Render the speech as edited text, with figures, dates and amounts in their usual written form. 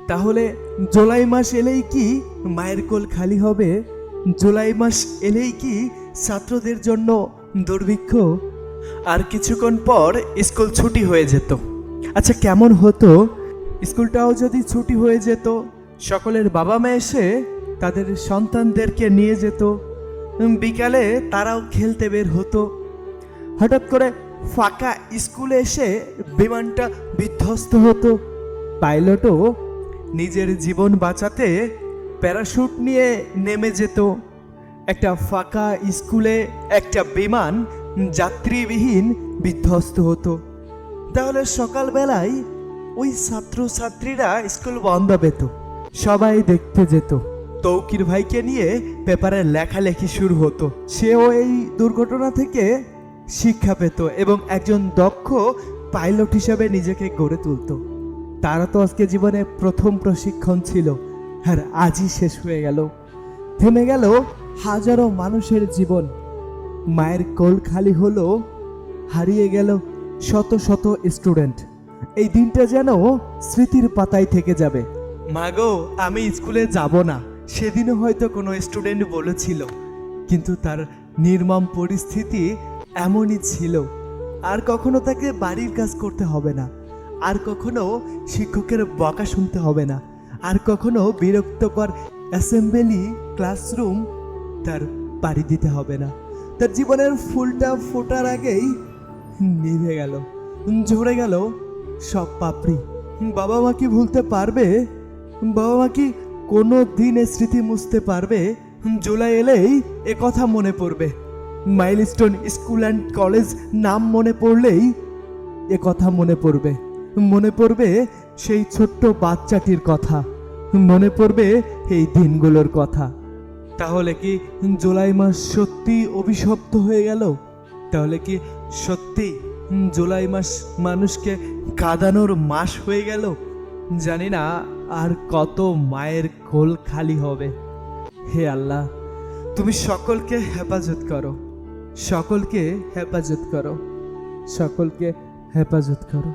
তাহলে জুলাই মাস এলেই কি মায়ের কোল খালি হবে? জুলাই মাস এলেই কি ছাত্রদের জন্য দুর্ভিক্ষ? আর কিছুক্ষণ পর স্কুল ছুটি হয়ে যেত। আচ্ছা, কেমন হতো স্কুলটাও যদি ছুটি হয়ে যেত? সকলের বাবা মা এসে তাদের সন্তানদেরকে নিয়ে যেত। বিকালে তারাও খেলতে বের হতো। হঠাৎ করে ফাঁকা স্কুলে এসে বিমানটা বিধ্বস্ত হতো। পাইলটও নিজের জীবন বাঁচাতে প্যারাশুট নিয়ে নেমে যেত। একটা ফাঁকা স্কুলে একটা বিমান যাত্রীবিহীন বিধ্বস্ত হতো। তাহলে সকালবেলায় ওই ছাত্রছাত্রীরা স্কুল বন্ধ পেত, সবাই দেখতে যেত। তৌকির ভাইকে নিয়ে পেপারে লেখালেখি শুরু হতো। সেও এই দুর্ঘটনা থেকে শিক্ষা পেত এবং একজন দক্ষ পাইলট হিসেবে নিজেকে গড়ে তুলত। তারা তো আজকে জীবনে প্রথম প্রশিক্ষণ ছিল, আর আজই শেষ হয়ে গেল। থেমে গেল হাজারো মানুষের জীবন। মায়ের কোল খালি হলো, হারিয়ে গেল শত শত স্টুডেন্ট। এই দিনটা যেন স্মৃতির পাতায় থেকে যাবে। মাগো, আমি স্কুলে যাব না, সেদিনও হয়তো কোনো স্টুডেন্ট বলেছিল, কিন্তু তার নির্মম পরিস্থিতি এমনই ছিল। আর কখনো তাকে বাড়ির কাজ করতে হবে না, আর কখনো শিক্ষকের বকা শুনতে হবে না, আর কখনো বিরক্তকর অ্যাসেম্বলি ক্লাসরুম তার পাড়ি দিতে হবে না। তার জীবনের ফুলটা ফোটার আগেই নিভে গেল, ঝরে গেল সব পাপড়ি। বাবা মা কি ভুলতে পারবে? বাবা মা কি কোনো দিন এ স্মৃতি মুছতে পারবে? জুলাই এলেই এ কথা মনে পড়বে। মাইলস্টোন স্কুল অ্যান্ড কলেজ নাম মনে পড়লেই এ কথা মনে পড়বে। মনে পড়বে সেই ছোট্ট বাচ্চাটির কথা, মনে পড়বে এই দিনগুলোর কথা। তাহলে কি জুলাই মাস সত্যি অভিশপ্ত হয়ে গেল? তাহলে কি সত্যি জুলাই মাস মানুষকে কাঁদানোর মাস হয়ে গেল? জানি না আর কত মায়ের কোল খালি হবে। হে আল্লাহ, তুমি সকলকে হেফাজত করো, সকলকে হেফাজত করো, সকলকে হেফাজত করো।